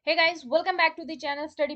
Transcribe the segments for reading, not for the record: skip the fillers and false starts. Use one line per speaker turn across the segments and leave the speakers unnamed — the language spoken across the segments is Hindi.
Hey guys, welcome back to the channel study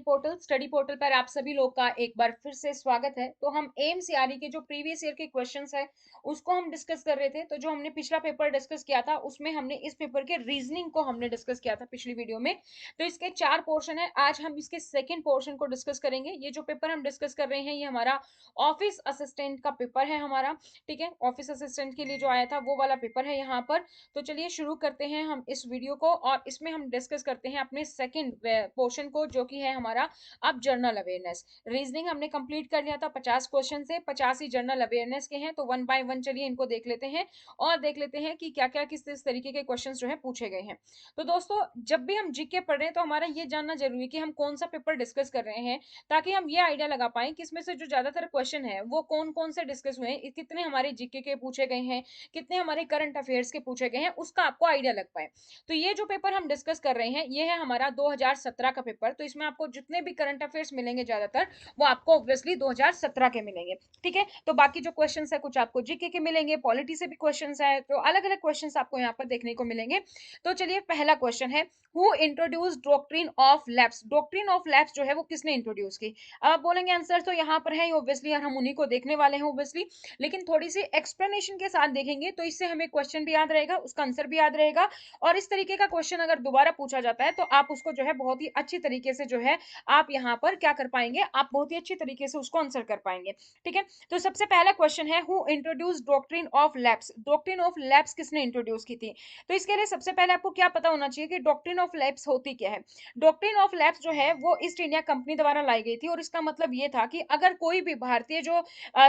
portal पर आप सभी लोग का एक बार फिर से स्वागत है। तो हम एमसीआरई के जो प्रीवियस ईयर के क्वेश्चंस है उसको हम डिस्कस कर रहे थे। तो जो हमने पिछला पेपर डिस्कस किया था उसमें हमने इस पेपर के रीजनिंग को हमने डिस्कस किया था पिछली वीडियो में। तो इसके 4 पोर्शन है, आज हम इसके सेकेंड पोर्शन को डिस्कस करेंगे। ये जो पेपर हम डिस्कस कर रहे हैं ये हमारा ऑफिस असिस्टेंट का पेपर है हमारा। ठीक है, ऑफिस असिस्टेंट के लिए जो आया था वो वाला पेपर है यहाँ पर। तो चलिए शुरू करते हैं हम इस वीडियो को और इसमें हम डिस्कस करते हैं अपने सेकंड पोर्शन को, जो कि है हमारा अब जनरल अवेयरनेस। रीजनिंग हमने कंप्लीट कर लिया था 50 क्वेश्चन से, 50 ही जनरल अवेयरनेस के हैं। तो वन बाय वन चलिए इनको देख लेते हैं और देख लेते हैं कि क्या क्या किस तरीके के क्वेश्चंस जो है पूछे गए हैं। तो दोस्तों, जब भी हम जीके पढ़ रहे हैं तो हमारा ये जानना जरूरी है कि हम कौन सा पेपर डिस्कस कर रहे हैं, ताकि हम ये आइडिया लगा पाए कि इसमें से जो ज्यादातर क्वेश्चन है वो कौन कौन से डिस्कस हुए हैं, कितने हमारे जीके के पूछे गए हैं, कितने हमारे करंट अफेयर्स के पूछे गए हैं, उसका आपको आइडिया लग पाए। तो ये जो पेपर हम डिस्कस कर रहे हैं ये है हमारा 2017 का पेपर। तो इसमें आपको जितने भी करंट अफेयर्स मिलेंगे ज्यादातर वो आपको ऑब्वियसली 2017 के मिलेंगे। ठीक है, तो बाकी जो क्वेश्चंस है कुछ आपको जीके के मिलेंगे, पॉलिटी से भी क्वेश्चंस है, तो अलग अलग क्वेश्चंस आपको यहाँ पर देखने को मिलेंगे। तो चलिए पहला question is, who introduce doctrine of lapse. Doctrine of lapse जो है वो किसने इंट्रोड्यूस की। आप बोलेंगे आंसर तो यहाँ पर है ऑब्वियसली, और हम उन्हीं को देखने वाले हैं ऑब्वियसली, लेकिन थोड़ी सी एक्सप्लेनेशन के साथ देखेंगे तो इससे हमें क्वेश्चन भी याद रहेगा, उसका आंसर भी याद रहेगा। और इस तरीके का क्वेश्चन अगर दोबारा पूछा जाता है तो आप उसको जो है बहुत ही अच्छी तरीके से जो है आप यहाँ पर क्या कर पाएंगे, आप बहुत ही अच्छी तरीके से उसको आंसर कर पाएंगे। ठीक है, तो सबसे पहला question is, who introduce doctrine of lapse. Doctrine of lapse किसने इंट्रोड्यूस की थी। तो इसके लिए सबसे पहले आपको क्या पता होना चाहिए कि डॉक्ट्रिन ऑफ लैप्स होती क्या है। डॉक्ट्रिन ऑफ लैप्स जो है वो ईस्ट इंडिया कंपनी द्वारा लाई गई थी, और इसका मतलब ये था कि अगर कोई भी भारतीय जो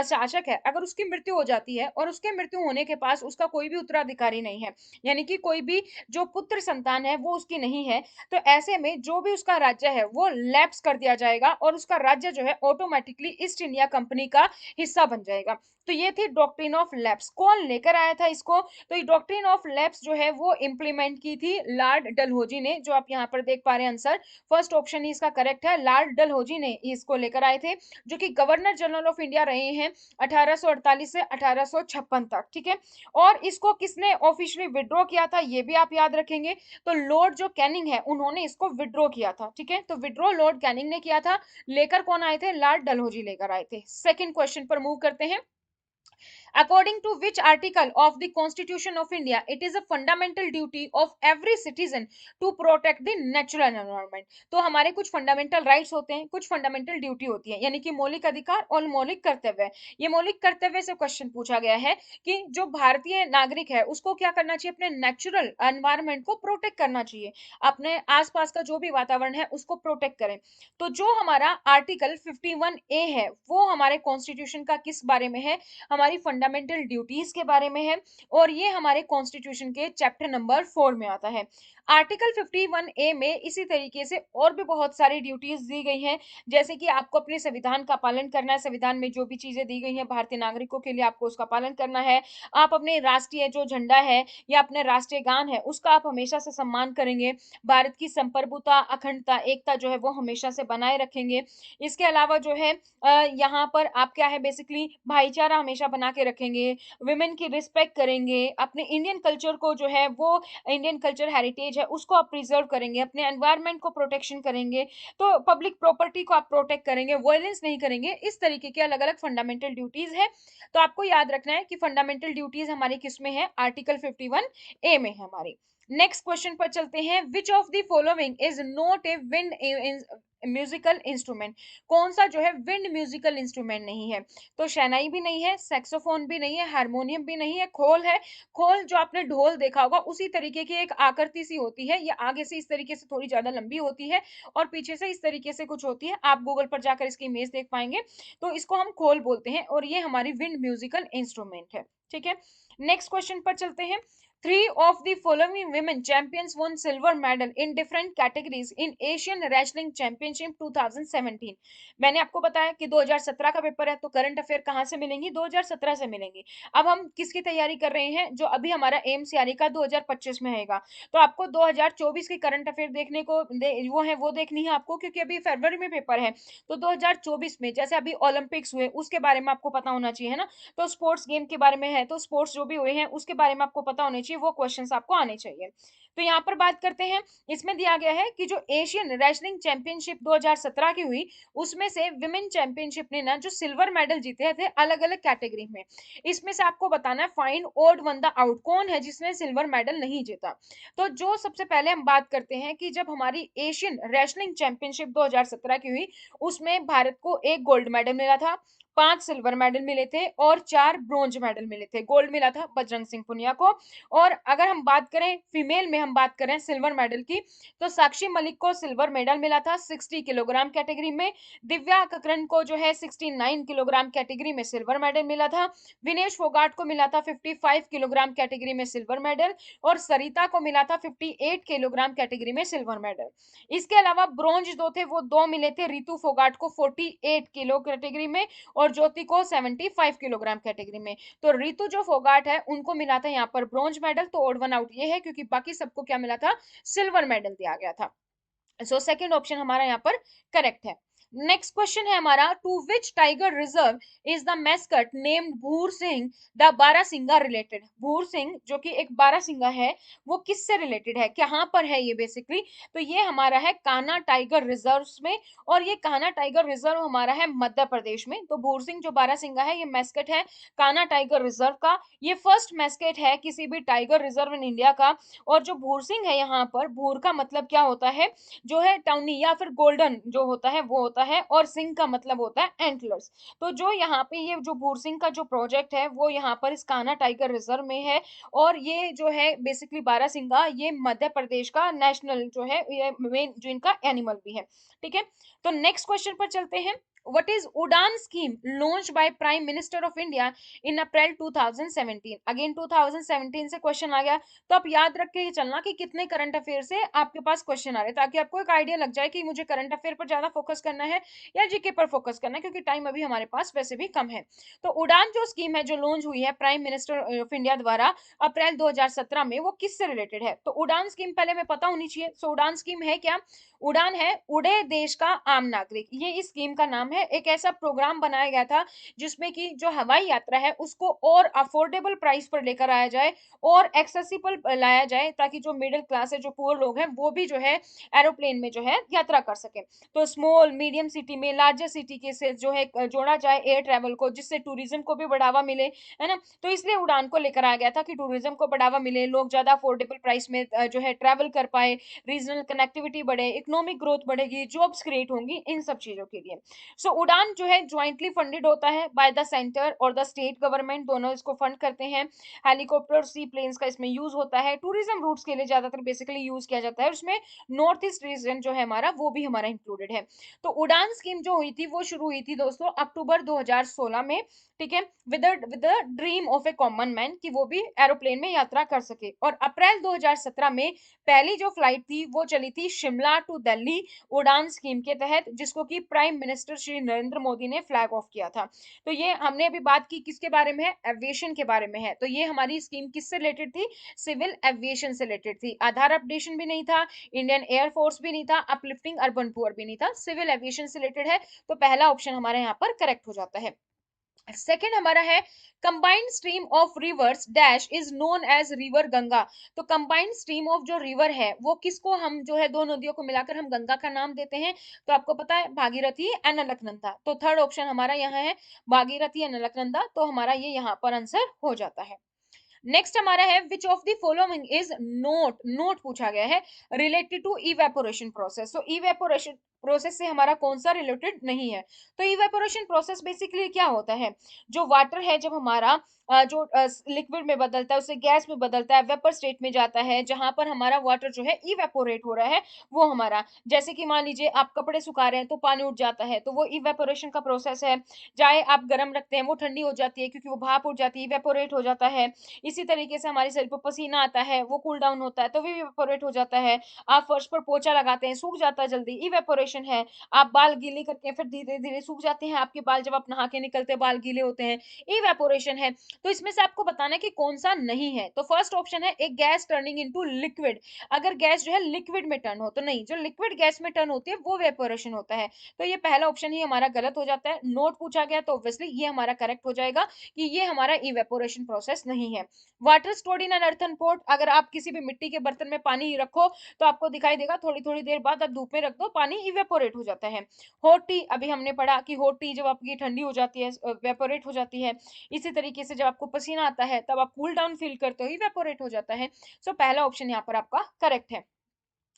शासक है, अगर उसकी मृत्यु हो जाती है और उसके मृत्यु होने के पास उसका कोई भी उत्तराधिकारी नहीं है, यानी कि कोई भी जो पुत्र संतान है वो उसकी नहीं है, तो ऐसे में जो भी उसका राज्य है वो लैप्स कर दिया जाएगा और उसका राज्य जो है ऑटोमेटिकली ईस्ट इंडिया कंपनी का हिस्सा बन जाएगा। तो ये थी डॉक्ट्रिन ऑफ लैप्स। कौन लेकर आया था इसको, तो ये डॉक्ट्रिन ऑफ लैप्स जो है वो इंप्लीमेंट की थी लॉर्ड डलहौजी ने, जो आप यहाँ पर देख पा रहे हैं आंसर फर्स्ट ऑप्शन ही इसका करेक्ट है। लॉर्ड डलहौजी ने इसको लेकर आए थे, जो कि गवर्नर जनरल ऑफ इंडिया रहे हैं 1848 से 1856 तक। ठीक है, और इसको किसने ऑफिशियली विड्रॉ किया था ये भी आप याद रखेंगे। तो लॉर्ड जो कैनिंग है उन्होंने इसको विड्रॉ किया था। ठीक है, तो विड्रॉ लॉर्ड कैनिंग ने किया था, लेकर कौन आए थे, लॉर्ड डलहौजी लेकर आए थे। सेकंड क्वेश्चन पर मूव करते हैं। According to which article of the Constitution of India, it is a fundamental duty of every citizen to protect the natural environment। तो हमारे कुछ फंडामेंटल राइट्स होते हैं, कुछ फंडामेंटल ड्यूटी होती है, यानी कि मौलिक अधिकार और मौलिक कर्तव्य। ये मौलिक कर्तव्य से क्वेश्चन पूछा गया है कि जो भारतीय नागरिक है उसको क्या करना चाहिए, अपने नेचुरल एनवायरनमेंट को प्रोटेक्ट करना चाहिए, अपने आसपास का जो भी वातावरण है उसको प्रोटेक्ट करें। तो जो हमारा आर्टिकल 51A है वो हमारे कॉन्स्टिट्यूशन का किस बारे में है, हमारी फंडामेंटल ड्यूटीज के बारे में है, और ये हमारे कॉन्स्टिट्यूशन के चैप्टर नंबर 4 में आता है। आर्टिकल 51A में इसी तरीके से और भी बहुत सारी ड्यूटीज दी गई हैं, जैसे कि आपको अपने संविधान का पालन करना है, संविधान में जो भी चीजें दी गई हैं भारतीय नागरिकों के लिए आपको उसका पालन करना है। आप अपने राष्ट्रीय जो झंडा है या अपने राष्ट्रीय गान है उसका आप हमेशा से सम्मान करेंगे। भारत की संप्रभुता, अखंडता, एकता जो है वो हमेशा से बनाए रखेंगे। इसके अलावा जो है यहाँ पर आप क्या है, बेसिकली भाईचारा हमेशा बना के रखेंगे, वुमेन की रिस्पेक्ट करेंगे, अपने इंडियन कल्चर को जो है वो इंडियन कल्चर हेरिटेज है उसको आप प्रिजर्व करेंगे, अपने एनवायरनमेंट को प्रोटेक्शन करेंगे, तो पब्लिक प्रॉपर्टी को आप प्रोटेक्ट करेंगे, वायलेंस नहीं करेंगे। इस तरीके के अलग अलग फंडामेंटल ड्यूटीज है। तो आपको याद रखना है कि फंडामेंटल ड्यूटीज हमारी किस में है, आर्टिकल 51A में है हमारी। नेक्स्ट क्वेश्चन पर चलते हैं, विच of the following is not a wind musical instrument. कौन सा जो है विंड म्यूजिकल इंस्ट्रूमेंट नहीं है। तो शहनाई भी नहीं है, सैक्सोफोन भी नहीं है, हारमोनियम भी नहीं है, खोल है। खोल जो आपने ढोल देखा होगा उसी तरीके की एक आकृति सी होती है, ये आगे से इस तरीके से थोड़ी ज्यादा लंबी होती है और पीछे से इस तरीके से कुछ होती है, आप गूगल पर जाकर इसकी इमेज देख पाएंगे। तो इसको हम खोल बोलते हैं और ये हमारी विंड म्यूजिकल इंस्ट्रूमेंट है। ठीक है, नेक्स्ट क्वेश्चन पर चलते हैं। Three of the following women champions won silver medal in different categories in Asian Wrestling Championship 2017। मैंने आपको बताया कि 2017 का पेपर है, तो करंट अफेयर कहाँ से मिलेंगी, 2017 से मिलेंगी। अब हम किसकी तैयारी कर रहे हैं, जो अभी हमारा एमसीआरई का 2025 में आएगा, तो आपको 2024 की करंट अफेयर देखने को वो देखनी है आपको, क्योंकि अभी फरवरी में पेपर है। तो 2024 में जैसे अभी ओलंपिक्स हुए उसके बारे में आपको पता होना चाहिए, है ना। तो स्पोर्ट्स गेम के बारे में है, तो स्पोर्ट्स जो भी हुए हैं उसके बारे में आपको पता होना चाहिए, वो क्वेश्चंस आपको आने चाहिए। तो यहाँ पर बात करते हैं, इसमें दिया गया है कि जो एशियन रेसलिंग चैंपियनशिप 2017 की हुई, उसमें से विमेन चैंपियनशिप ने ना जो सिल्वर मेडल जीते थे अलग अलग कैटेगरी में, इसमें से आपको बताना है find odd one the out, कौन है जिसने सिल्वर मेडल नहीं जीता। तो जो सबसे पहले हम बात करते हैं कि जब हमारी एशियन रेसलिंग चैंपियनशिप 2017 की हुई, उसमें भारत को एक गोल्ड मेडल मिला था, 5 सिल्वर मेडल मिले थे और 4 ब्रोंज मेडल मिले थे। गोल्ड मिला था बजरंग सिंह पुनिया को। और अगर हम बात करें फीमेल में, हम बात करें सिल्वर मेडल की, तो साक्षी मलिक को सिल्वर मेडल मिला था 60 किलोग्राम कैटेगरी में, दिव्या ककरन को जो है 69 किलोग्राम कैटेगरी में सिल्वर मेडल मिला था, विनेश फोगाट को मिला था 55 किलोग्राम कैटेगरी में सिल्वर मेडल, और सरिता को मिला था 58 किलोग्राम कैटेगरी में सिल्वर मेडल। इसके अलावा ब्रोंज दो थे, वो दो मिले थे रितु फोगाट को 48 किलो कैटेगरी में और ज्योति को 75 किलोग्राम कैटेगरी में। तो रितु जो फोगाट है उनको मिला था यहाँ पर ब्रोंज मेडल, तो ओड वन आउट ये है क्योंकि बाकी सबको क्या मिला था, सिल्वर मेडल दिया गया था। सो सेकंड ऑप्शन हमारा यहाँ पर करेक्ट है। नेक्स्ट क्वेश्चन है हमारा, to which tiger reserve is the mascot named Bhoor Singh the barasingha related. भूर सिंह जो कि एक बारासिंगा है, वो किससे रिलेटेड है, कहाँ पर है ये बेसिकली, तो ये हमारा है कान्हा टाइगर रिजर्व में, और ये कान्हा टाइगर रिजर्व हमारा है मध्य प्रदेश में। तो भूर सिंह जो बारासिंगा है ये मैस्कट है कान्हा टाइगर रिजर्व का, ये फर्स्ट मैस्कट है किसी भी टाइगर रिजर्व इन इंडिया का। और जो भूर सिंह है, यहाँ पर भूर का मतलब क्या होता है, जो है टाउनी या फिर गोल्डन जो होता है वो होता है, और सिंह का मतलब होता है एंटलर्स। तो जो यहाँ पे ये जो भूर सिंह का जो प्रोजेक्ट है वो यहाँ पर इस कान्हा टाइगर रिजर्व में है, और ये जो है बेसिकली बारासिंगा ये मध्य प्रदेश का नेशनल जो है ये मेन जो इनका एनिमल भी है। ठीक है, तो नेक्स्ट क्वेश्चन पर चलते हैं। What is Udan scheme launched by Prime Minister of India in April 2017? Again 2017 से क्वेश्चन आ गया, तो आप याद रख के चलना कि कितने करंट अफेयर से आपके पास क्वेश्चन आ रहे हैं, ताकि आपको एक आइडिया लग जाए कि मुझे करंट अफेयर पर ज्यादा फोकस करना है या जीके पर फोकस करना है, क्योंकि टाइम अभी हमारे पास वैसे भी कम है। तो उड़ान जो स्कीम है जो लॉन्च हुई है प्राइम मिनिस्टर ऑफ इंडिया द्वारा अप्रैल 2017 में, वो किससे रिलेटेड है, तो उड़ान स्कीम पहले में पता होनी चाहिए। सो उड़ान स्कीम है क्या, उड़ान है उड़े देश का आम नागरिक, ये इस स्कीम का नाम है। एक ऐसा प्रोग्राम बनाया गया था जिसमें कि जो हवाई यात्रा है उसको और अफोर्डेबल प्राइस पर लेकर आया जाए और एक्सेसिबल लाया जाए, ताकि जो मिडिल क्लास है, जो पुअर लोग हैं, वो भी जो है एरोप्लेन में जो है यात्रा कर सके। तो स्मॉल मीडियम सिटी में लार्जर सिटी के से जो है जोड़ा जाए एयर ट्रेवल को, जिससे टूरिज्म को भी बढ़ावा मिले, है ना। तो इसलिए उड़ान को लेकर आया गया था कि टूरिज्म को बढ़ावा मिले, लोग ज्यादा अफोर्डेबल प्राइस में जो है ट्रेवल कर पाए, रीजनल कनेक्टिविटी बढ़े, इकोनॉमिक ग्रोथ बढ़ेगी, जॉब्स क्रिएट होंगी, इन सब चीजों के लिए। सो उड़ान जो है ज्वाइंटली फंडेड होता है बाय द सेंटर और द स्टेट गवर्नमेंट, दोनों इसको फंड करते हैं। हेलीकॉप्टर सी प्लेन्स का इसमें यूज होता है, टूरिज्म रूट्स के लिए ज्यादातर बेसिकली यूज किया जाता है, और उसमें नॉर्थ ईस्ट रीजन जो है हमारा वो भी हमारा इंक्लूडेड है। तो उड़ान स्कीम जो हुई थी वो शुरू हुई थी दोस्तों अक्टूबर 2016 में, ठीक है, with the dream of A common man कि वो भी एरोप्लेन में यात्रा कर सके। और अप्रैल 2017 में पहली जो फ्लाइट थी वो चली थी शिमला टू दिल्ली उड़ान स्कीम के तहत, जिसको कि प्राइम मिनिस्टर श्री नरेंद्र मोदी ने फ्लैग ऑफ किया था। तो ये हमने अभी बात की किसके बारे में है, एविएशन के बारे में है। तो ये हमारी स्कीम किससे रिलेटेड थी, सिविल एविएशन से रिलेटेड थी। आधार अपडेशन भी नहीं था, इंडियन एयरफोर्स भी नहीं था, अपलिफ्टिंग अर्बन पुअर भी नहीं था, सिविल एविएशन से रिलेटेड है। तो पहला ऑप्शन हमारे यहाँ पर करेक्ट हो जाता है। सेकेंड हमारा है combined stream of rivers dash is known as river Ganga. तो कंबाइंड स्ट्रीम ऑफ जो रिवर है वो किसको हम जो है दो नदियों को मिलाकर हम गंगा का नाम देते हैं, तो आपको पता है भागीरथी एंड अलकनंदा। तो थर्ड ऑप्शन हमारा यहाँ है भागीरथी एंड अलकनंदा, तो हमारा ये यहाँ पर आंसर हो जाता है। नेक्स्ट हमारा है which of the following is note, note पूछा गया है रिलेटेड टू इवेपोरेशन प्रोसेस। तो इवेपोरेशन प्रोसेस से हमारा कौन सा रिलेटेड नहीं है। तो इवेपोरेशन प्रोसेस बेसिकली क्या होता है, जो वाटर है जब हमारा जो लिक्विड में बदलता है उसे गैस में बदलता है, वेपर स्टेट में जाता है, जहां पर हमारा वाटर जो है इवेपोरेट हो रहा है, वो हमारा, जैसे कि मान लीजिए आप कपड़े सुखा रहे हैं तो पानी उठ जाता है, तो वो इवेपोरेशन का प्रोसेस है। चाय आप गर्म रखते हैं वो ठंडी हो जाती है क्योंकि वो भाप उठ जाती है, इवेपोरेट हो जाता है। इसी तरीके से हमारे शरीर पर पसीना आता है वो कूल डाउन होता है तो भी इवेपोरेट हो जाता है। आप फर्श पर पोछा लगाते हैं सूख जाता है जल्दी, इवेपोरेशन है। आप बाल गीले करके फिर धीरे धीरे सूख जाते हैं आपके बाल, जब आप नहा के निकलते बाल गीले होते हैं, इवेपोरेशन है। तो इसमें से आपको बताना है कि कौन सा नहीं है। तो फर्स्ट ऑप्शन है एक गैस टर्निंग इनटू लिक्विड, अगर गैस जो है लिक्विड में टर्न हो तो नहीं, जो लिक्विड गैस में टर्न होती है वो वेपोरेशन होता है। तो ये पहला ऑप्शन ही हमारा गलत हो जाता है। नोट पूछा गया तो ऑब्वियसली ये हमारा करेक्ट हो जाएगा कि ये हमारा इवेपोरेशन प्रोसेस नहीं है। Water stored in an earthen pot, अगर आप किसी भी मिट्टी के बर्तन में पानी रखो तो आपको दिखाई देगा थोड़ी थोड़ी देर बाद आप धूप में रख दो पानी इवेपोरेट हो जाता है। हॉट टी, अभी हमने पढ़ा कि हॉट टी जब आपकी ठंडी हो जाती है वेपोरेट हो जाती है। इसी तरीके से जब आपको पसीना आता है तब आप कूल डाउन फील करते हो, इवेपोरेट हो जाता है। सो पहला ऑप्शन यहाँ पर आपका करेक्ट है।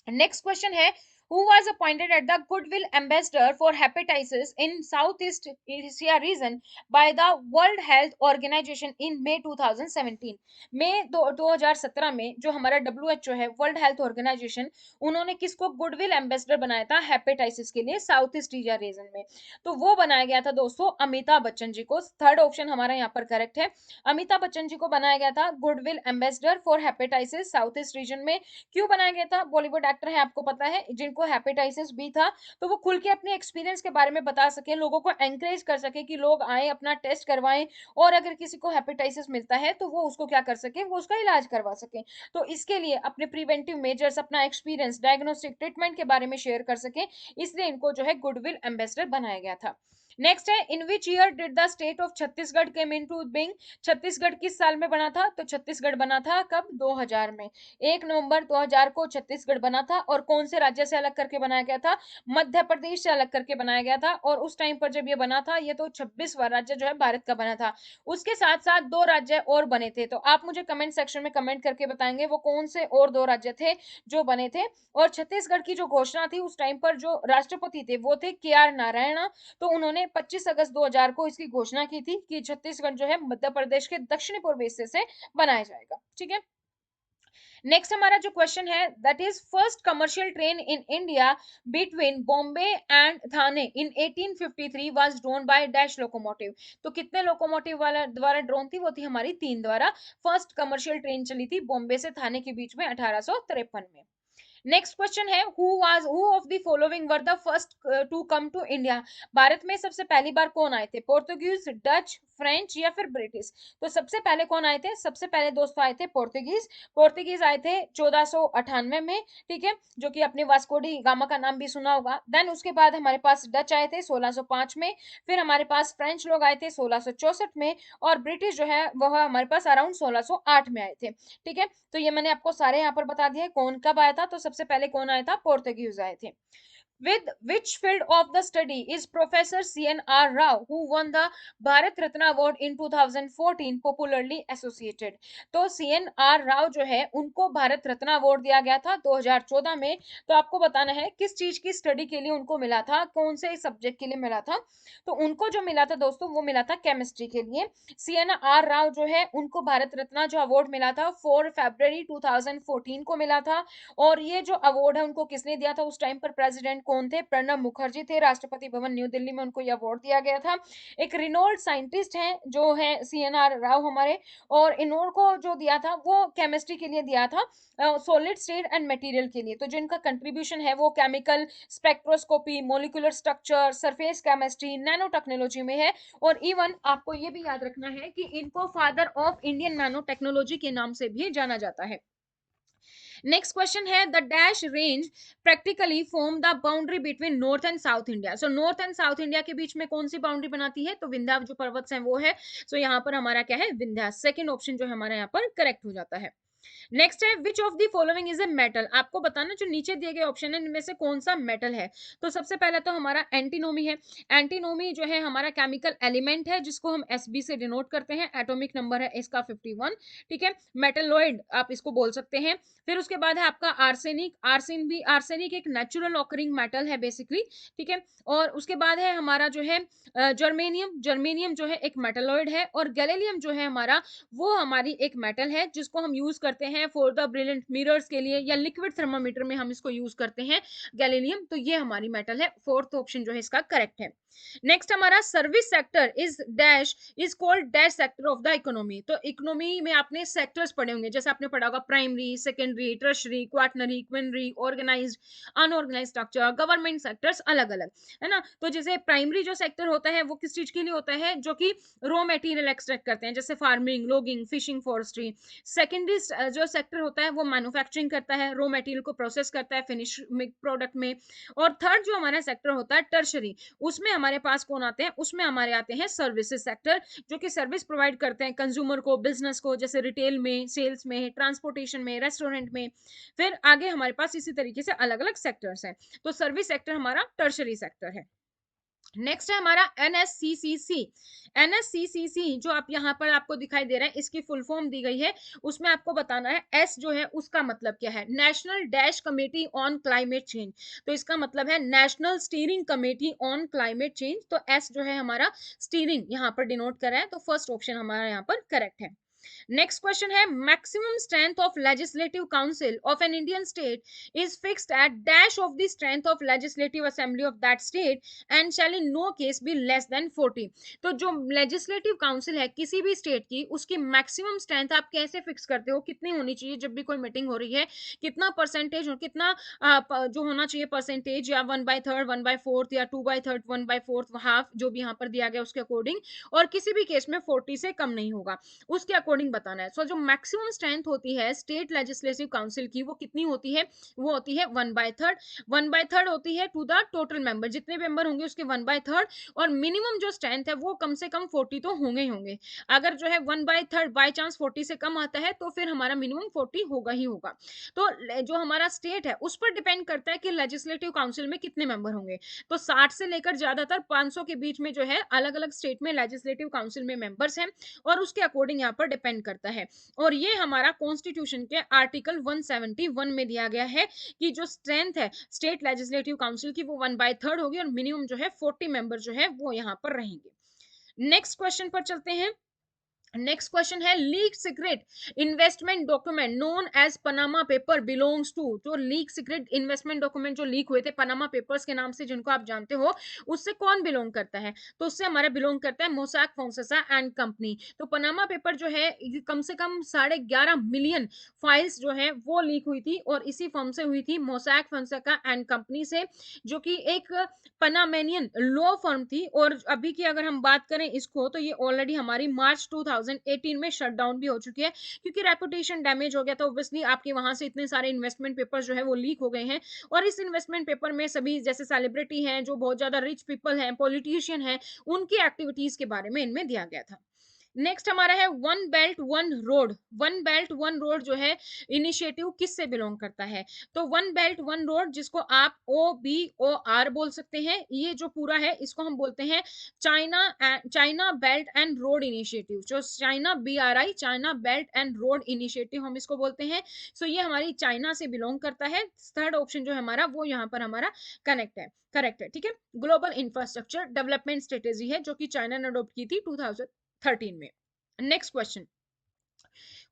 नेक्स्ट क्वेश्चन है who was appointed as the goodwill ambassador for hepatitis in Southeast Asia region by the World Health Organization in May 2017। मई 2017 में जो हमारा WHO है, वर्ल्ड हेल्थ ऑर्गेनाइजेशन, उन्होंने किसको गुडविल एम्बेसडर बनाया था हेपेटाइटिस के लिए साउथ ईस्ट एशिया रीजन में? तो वो बनाया गया था दोस्तों अमिताभ बच्चन जी को। थर्ड ऑप्शन हमारा यहाँ पर करेक्ट है। अमिताभ बच्चन जी को बनाया गया था goodwill ambassador for hepatitis south east region में। क्यों बनाया गया था? बॉलीवुड एक्टर है, आपको पता है, जिनको हेपेटाइटिस बी था, तो वो खुल के अपने एक्सपीरियंस के बारे में बता सके, लोगों को एंकरेज कर सके कि लोग आए अपना टेस्ट करवाएं, और अगर किसी को हेपेटाइटिस मिलता है तो वो उसको क्या कर सके, वो उसका इलाज करवा सके। तो इसके लिए अपने प्रिवेंटिव मेजर्स, अपना एक्सपीरियंस, डायग्नोस्टिक ट्रीटमेंट के बारे में शेयर कर सके, इसलिए इनको जो है गुडविल एम्बेसडर बनाया गया था। नेक्स्ट है in which year did the state of Chhattisgarh came into being, Chhattisgarh किस साल में बना था? तो छत्तीसगढ़ बना था कब? 2000 में। 1 नवंबर 2000 को छत्तीसगढ़ बना था। और कौन से राज्य से अलग करके बनाया गया था? मध्य प्रदेश से अलग करके बनाया गया था। और उस टाइम पर जब ये बना था, ये तो 26वां राज्य जो है भारत का बना था। उसके साथ साथ 2 राज्य और बने थे, तो आप मुझे कमेंट सेक्शन में कमेंट करके बताएंगे वो कौन से और 2 राज्य थे जो बने थे। और छत्तीसगढ़ की जो घोषणा थी उस टाइम पर जो राष्ट्रपति थे वो थे KR नारायण। तो उन्होंने 25 अगस्त 2000 को इसकी घोषणा की थी कि छत्तीसगढ़ जो है मध्य प्रदेश के दक्षिणी पूर्व हिस्से से बनाया जाएगा। ठीक है। नेक्स्ट हमारा जो क्वेश्चन है that is first commercial train in India between Bombay and Thane in 1853 was drone by dash locomotive. तो कितने लोकोमोटिव वाला द्वारा ड्रोन थी? वो थी हमारी 3 द्वारा। फर्स्ट कमर्शियल ट्रेन चली थी बॉम्बे से थाने के बीच में 1853 में। Next question is who of the following were the first to come to India. भारत में सबसे पहली बार कौन आए थे? पोर्तुगीज, डच, फ्रेंच या फिर ब्रिटिश? तो सबसे पहले कौन आए थे? सबसे पहले दोस्तों आए थे पोर्तुगीज। पोर्तुगीज आए थे 1498 में, ठीक है, जो कि अपने वास्को डी गामा का नाम भी सुना होगा। देन उसके बाद हमारे पास डच आए थे 1605 में। फिर हमारे पास फ्रेंच लोग आए थे 1664 में। और ब्रिटिश जो है वह हमारे पास अराउंड 1608 में आए थे। ठीक है, तो ये मैंने आपको सारे यहाँ पर बता दिए कौन कब आया था। तो सबसे पहले कौन आया था? पोर्तुगीज आए थे। With which field of the study is Professor CNR Rao, who won the Bharat Ratna Award in 2014, popularly associated? तो CNR राव जो है उनको भारत रत्न अवार्ड दिया गया था 2014 में। तो आपको बताना है किस चीज की स्टडी के लिए उनको मिला था, कौन से सब्जेक्ट के लिए मिला था। तो उनको जो मिला था दोस्तों वो मिला था केमिस्ट्री के लिए। CNR राव जो है उनको भारत रत्न जो अवार्ड मिला था 4 फरवरी 2014 को मिला था। और ये जो अवार्ड है उनको किसने दिया था? उस टाइम पर प्रेसिडेंट कौन थे? प्रणब मुखर्जी थे। राष्ट्रपति भवन न्यू दिल्ली में उनको ये अवार्ड दिया गया था। एक रिनोल्ड साइंटिस्ट हैं जो है CNR राव हमारे। और इनको जो दिया था वो केमिस्ट्री के लिए दिया था, सॉलिड स्टेट एंड मटेरियल के लिए। तो जिनका कंट्रीब्यूशन है वो chemical spectroscopy, molecular structure, surface chemistry, nano technology में है। और इवन आपको ये भी याद रखना है कि इनको father of Indian nano technology के नाम से भी जाना जाता है। नेक्स्ट क्वेश्चन है the dash range practically form the boundary between north and south India. So north and south India के बीच में कौन सी बाउंड्री बनाती है? तो विंध्या जो पर्वत है वो है। सो यहाँ पर हमारा क्या है? विंध्या। सेकंड ऑप्शन जो हमारा यहाँ पर करेक्ट हो जाता है। नेक्स्ट है which of the following is a metal. आपको बताना जो नीचे दिए गए ऑप्शन है इनमें से कौन सा मेटल है। तो सबसे पहले तो हमारा एंटीनोमी है। एंटीनोमी जो है हमारा केमिकल एलिमेंट है जिसको हम SB से डिनोट करते हैं। एटॉमिक नंबर है इसका 51। ठीक है, मेटलोइड आप इसको बोल सकते हैं। फिर उसके बाद है आपका आर्सेनिक। आर्सेनिक एक नेचुरल ऑकरिंग मेटल है बेसिकली। ठीक है, और उसके बाद है हमारा जो है जर्मेनियम जो है एक मेटलोइड है। और गैलेलियम जो है हमारा वो हमारी एक मेटल है जिसको हम यूज करते करते हैं फॉर द ब्रिलियंट मिरर्स के लिए, या लिक्विड थर्मामीटर में हम इसको यूज करते हैं गैलीलियम। तो ये हमारी मेटल है, फोर्थ ऑप्शन जो है इसका करेक्ट है। नेक्स्ट हमारा service sector is dash is called dash sector of the economy. तो इकोनॉमी में आपने सेक्टर्स पढ़े होंगे, जैसे आपने पढ़ा होगा primary, secondary, tertiary, quaternary, quinary, organised, unorganised structure, government sectors अलग अलग, है ना। तो जैसे प्राइमरी जो सेक्टर होता है वो किस चीज के लिए होता है, जो कि रॉ मटेरियल एक्सट्रैक्ट करते हैं, जैसे farming, logging, fishing, forestry. Secondary जो सेक्टर होता है वो मैन्युफैक्चरिंग करता है, रॉ मटेरियल को प्रोसेस करता है फिनिश प्रोडक्ट में। और थर्ड जो हमारा सेक्टर होता है टर्शरी, उसमें हमारे पास कौन आते हैं, उसमें हमारे आते हैं सर्विसेज सेक्टर, जो कि सर्विस प्रोवाइड करते हैं कंज्यूमर को, बिजनेस को, जैसे रिटेल में, सेल्स में, ट्रांसपोर्टेशन में, रेस्टोरेंट में। फिर आगे हमारे पास इसी तरीके से अलग अलग सेक्टर्स हैं। तो सर्विस सेक्टर हमारा टर्शरी सेक्टर है। नेक्स्ट है हमारा एनएससीसीसी। एनएससीसीसी जो आप यहाँ पर आपको दिखाई दे रहा है, इसकी फुल फॉर्म दी गई है, उसमें आपको बताना है एस जो है उसका मतलब क्या है, national dash committee on climate change. तो इसका मतलब है national steering committee on climate change. तो एस जो है हमारा स्टीयरिंग यहाँ पर डिनोट कर रहा है, तो फर्स्ट ऑप्शन हमारा यहाँ पर करेक्ट है। Next question is maximum strength of legislative council of an Indian state is fixed at dash of the strength of legislative assembly of that state and shall in no case be less than 40। तो जो लेजिस्लेटिव काउंसिल है किसी भी स्टेट की, उसकी मैक्सिमम स्ट्रेंथ आप कैसे फिक्स करते हो, कितनी होनी चाहिए जब भी कोई मीटिंग हो रही है, कितना परसेंटेज और कितना जो होना चाहिए परसेंटेज, या 1/3, 1/4, या 2/3, 1/4 हाफ, जो भी यहाँ पर दिया गया उसके अकॉर्डिंग, और किसी भी केस में 40 से कम नहीं होगा, उसके अकॉर्डिंग बताना है। सो जो मैक्सिमम स्ट्रेंथ होती है स्टेट लेजिस्लेटिव काउंसिल की, वो कितनी होती है, वो होती है 1/3। 1/3 होती है टू द टोटल मेंबर, जितने मेंबर होंगे उसके 1/3, और मिनिमम जो स्ट्रेंथ है वो कम से कम 40 तो होंगे ही होंगे। अगर जो है 1/3 बाई चांस 40 से कम आता है तो फिर हमारा मिनिमम 40 होगा ही होगा। तो जो हमारा स्टेट है उस पर डिपेंड करता है कि लेजिस्लेटिव काउंसिल में कितने मेंबर होंगे। तो 60 से लेकर ज्यादातर 500 के बीच में जो है अलग अलग स्टेट में लेजिस्लेटिव काउंसिल में मेंबर्स हैं, और उसके अकॉर्डिंग यहाँ पर डिपेंड करता है। और ये हमारा कॉन्स्टिट्यूशन के आर्टिकल 171 में दिया गया है कि जो स्ट्रेंथ है स्टेट लेजिस्लेटिव काउंसिल की वो 1/3 होगी, और मिनिमम जो है 40 मेंबर जो है वो यहाँ पर रहेंगे। नेक्स्ट क्वेश्चन पर चलते हैं। Next question is leak secret investment document known as Panama paper belongs to. जो लीक सीक्रेट इन्वेस्टमेंट डॉक्यूमेंट जो लीक हुए थे पनामा पेपर्स के नाम से, जिनको आप जानते हो, उससे कौन बिलोंग करता है, तो उससे हमारा बिलोंग करता है मोसैक फोंसेका एंड कंपनी। तो पनामा पेपर जो है कम से कम 11.5 मिलियन फाइल्स जो है वो लीक हुई थी, और इसी फर्म से हुई थी, मोसैक फोंसेका एंड कंपनी से, जो कि एक पनामेनियन लॉ फर्म थी। और अभी की अगर हम बात करें इसको, तो ये ऑलरेडी हमारी मार्च 2018 में शट डाउन भी हो चुकी है, क्योंकि रेपुटेशन डैमेज हो गया था। ऑब्वियसली आपके वहां से इतने सारे इन्वेस्टमेंट पेपर जो है वो लीक हो गए हैं, और इस इन्वेस्टमेंट पेपर में सभी जैसे सेलिब्रिटी हैं, जो बहुत ज्यादा रिच पीपल हैं, पॉलिटिशियन हैं, उनकी एक्टिविटीज के बारे में इनमें दिया गया था। नेक्स्ट हमारा है one belt one road. One belt one road जो है इनिशिएटिव किससे बिलोंग करता है, तो वन बेल्ट वन रोड, जिसको आप OBOR बोल सकते हैं, ये जो पूरा है इसको हम बोलते हैं China belt and road initiative. जो China BRI, China belt and road initiative हम इसको बोलते हैं। सो ये हमारी चाइना से बिलोंग करता है। थर्ड ऑप्शन जो है हमारा वो यहाँ पर हमारा करेक्ट है, ठीक है। ग्लोबल इंफ्रास्ट्रक्चर डेवलपमेंट स्ट्रेटेजी है, जो कि चाइना ने अडॉप्ट की थी 2013 में। Next question,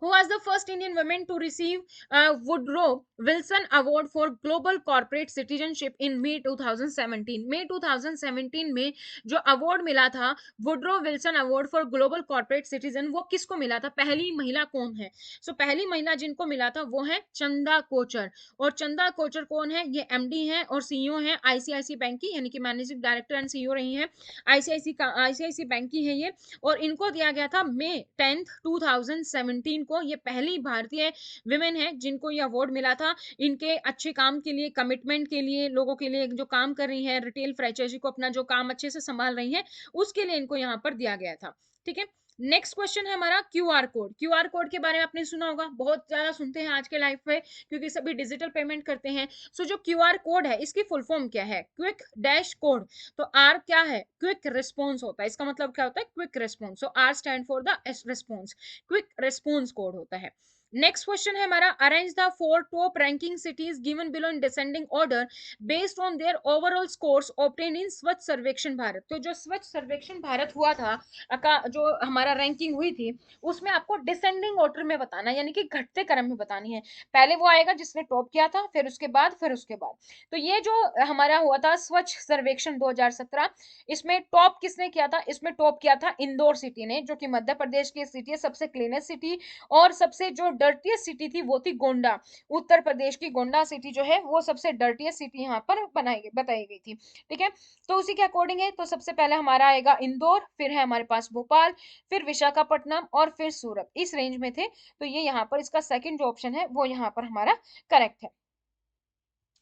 who was the first Indian woman to receive Woodrow Wilson Award for Global Corporate Citizenship in May 2017। May 2017 में जो अवार्ड मिला था Woodrow Wilson award for global corporate citizen, वो किसको मिला था, पहली महिला कौन है। पहली महिला जिनको मिला था वो है चंदा कोचर। और चंदा कोचर कौन है, ये MD है और CEO है ICICI बैंक की, यानी कि मैनेजिंग डायरेक्टर एंड CEO रही है ICICI बैंक की है ये। और इनको दिया गया था May 10, 2017 को। ये पहली भारतीय विमेन है जिनको ये अवार्ड मिला था, इनके अच्छे काम के लिए, कमिटमेंट के लिए, लोगों के लिए जो काम कर रही है, रिटेल फ्रेंचाइजी को अपना जो काम अच्छे से संभाल रही है, उसके लिए इनको यहाँ पर दिया गया था, ठीक है। नेक्स्ट क्वेश्चन है हमारा QR कोड। QR कोड के बारे में आपने सुना होगा, बहुत ज्यादा सुनते हैं आज के लाइफ में, क्योंकि सभी डिजिटल पेमेंट करते हैं। जो QR कोड है इसकी फुल फॉर्म क्या है, क्विक डैश कोड। तो R क्या है, क्विक रिस्पॉन्स होता है, इसका मतलब क्या होता है, quick response. R stand for the response, quick response code होता है। नेक्स्ट क्वेश्चन है हमारा, arrange the 4 top ranking cities given below in descending order based on their overall scores obtain इन स्वच्छ सर्वेक्षण भारत। तो जो स्वच्छ सर्वेक्षण भारत हुआ था का जो हमारा रैंकिंग हुई थी, उसमें आपको डिसेंडिंग ऑर्डर में बताना है, यानी कि घटते क्रम में बतानी है। पहले वो आएगा जिसने टॉप किया था, फिर उसके बाद, फिर उसके बाद। तो ये जो हमारा हुआ था स्वच्छ सर्वेक्षण 2017, इसमें टॉप किसने किया था? इसमें टॉप किया था इंदौर सिटी ने, जो कि मध्य प्रदेश की सिटी है, सबसे क्लीनेस्ट सिटी। और सबसे जो डर्टीएस्ट सिटी थी वो थी गोंडा, उत्तर प्रदेश की गोंडा सिटी जो है वो सबसे डर्टीएस्ट सिटी यहाँ पर बताई गई थी। ठीक है, तो उसी के अकॉर्डिंग है, तो सबसे पहले हमारा आएगा इंदौर, फिर है हमारे पास भोपाल, फिर विशाखापट्टनम और फिर सूरत, इस रेंज में थे। तो ये यहाँ पर इसका सेकंड जो ऑप्शन है वो यहाँ पर हमारा करेक्ट है।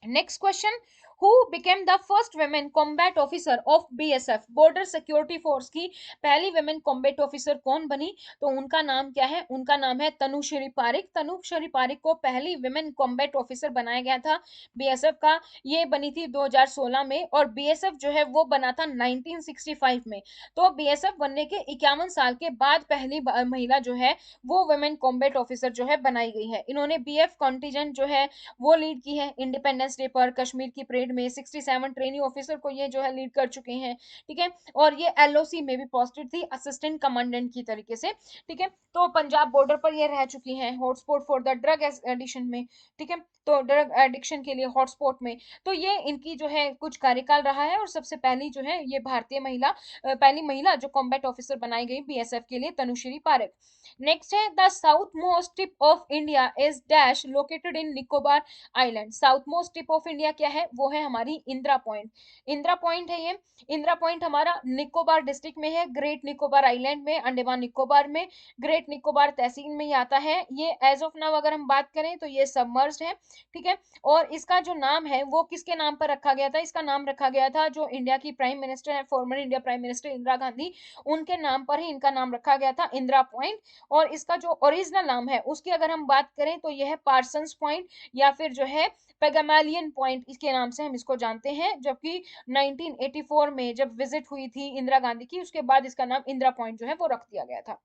Next question, who became the first women combat officer of BSF, border security force की पहली वुमेन कॉम्बैट ऑफिसर कौन बनी? तो उनका नाम क्या है? उनका नाम है तनुश्री पारिक। तनुश्री पारिक को पहली वुमेन कॉम्बैट ऑफिसर बनाया गया था बीएसएफ का। ये बनी थी 2016 में, और बीएसएफ जो है वो बना था 1965 में। तो बीएसएफ बनने के 51 साल के बाद पहली महिला जो है वो वुमेन कॉम्बैट ऑफिसर जो है बनाई गई है। इन्होंने बीएफ कॉन्टिजेंट जो है वो लीड की है। इंडिपेंडेंस डे पर कश्मीर की परेड में 67 ट्रेनी ऑफिसर को ये जो है लीड कर चुके हैं। ठीक है, और ये एलओसी में भी पोस्टेड थी असिस्टेंट कमांडेंट की तरीके से। ठीक है, तो पंजाब बॉर्डर पर ये रह चुकी हैं, hotspot for the drug addiction में। ठीक है, तो ड्रग एडिक्शन के लिए हॉटस्पॉट में। तो ये इनकी जो है कुछ कार्यकाल रहा है, और सबसे पहली जो है ये भारतीय महिला, पहली महिला जो कॉम्बैट ऑफिसर बनाई गई बीएसएफ के लिए, तनुश्री पारेख। नेक्स्ट है, the south most tip of India is dash located in Nicobar island. South most tip of India क्या है? वो है हमारी इंदिरा पॉइंट। इंदिरा पॉइंट है ये। इंदिरा पॉइंट हमारा निकोबार डिस्ट्रिक्ट में है, ग्रेट निकोबार आइलैंड में, अंडमान निकोबार में, ग्रेट निकोबार तहसील में ही आता है ये। एज ऑफ नाउ अगर हम बात करें तो ये सबमर्ज्ड है। ठीक है, और इसका जो नाम है वो किसके नाम पर रखा गया था? इसका नाम रखा गया था जो इंडिया की प्राइम मिनिस्टर है, farmer India prime minister Indira Gandhi, उनके नाम पर ही इनका नाम रखा गया था, इंदिरा पॉइंट। और इसका जो ओरिजिनल नाम है उसकी अगर हम बात करें तो यह है पार्सन्स पॉइंट, या फिर जो है पेगामेलियन पॉइंट, इसके नाम से हम इसको जानते हैं। जबकि 1984 में जब विजिट हुई थी इंदिरा गांधी की, उसके बाद इसका नाम इंदिरा पॉइंट जो है वो रख दिया गया था।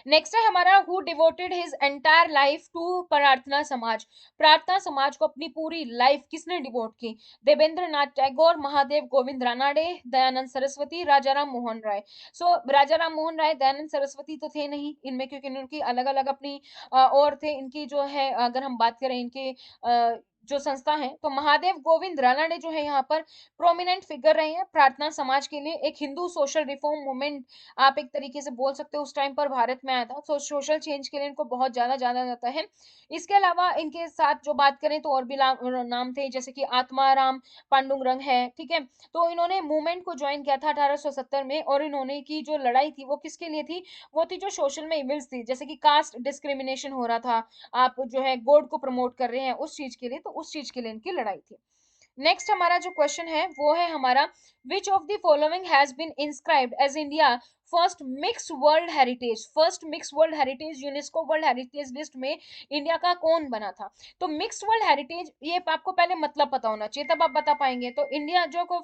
नेक्स्ट है हमारा, who devoted his entire life to Prarthana Samaj. प्रार्थना समाज को अपनी पूरी लाइफ किसने डिवोट की? देवेंद्र नाथ टैगोर, महादेव गोविंद रानाडे, दयानंद सरस्वती, राजा राम मोहन राय। सो राजा राम मोहन राय, दयानंद सरस्वती तो थे नहीं इनमें, क्योंकि इनकी अलग अलग अपनी और थे। इनकी जो है अगर हम बात करें इनके जो संस्था है, तो महादेव गोविंद रानाडे जो है यहाँ पर प्रोमिनेंट फिगर रहे हैं प्रार्थना समाज के लिए। एक हिंदू सोशल रिफॉर्म मूवमेंट आप एक तरीके से बोल सकते हो उस टाइम पर भारत में आया था, तो सोशल चेंज के लिए इनको बहुत ज्यादा जाना जाता है। इसके अलावा इनके साथ जो बात करें तो और भी नाम थे, जैसे कि आत्माराम पांडुरंग है। ठीक है, तो इन्होंने मूवमेंट को ज्वाइन किया था 1870 में, और इन्होंने की जो लड़ाई थी वो किसके लिए थी? वो थी जो सोशल में इविल्स थी, जैसे कि कास्ट डिस्क्रिमिनेशन हो रहा था, आप जो है गॉड को प्रमोट कर रहे हैं उस चीज के लिए, तो उस चीज के लिए इनकी लड़ाई थी। नेक्स्ट हमारा जो क्वेश्चन है वो है हमारा, which of the following has been inscribed as India first mixed world heritage. First mixed world heritage, UNESCO world heritage list में इंडिया का कौन बना था? तो मिक्स्ड वर्ल्ड हेरिटेज, ये आपको पहले मतलब पता होना चाहिए तब आप बता पाएंगे। तो इंडिया जो को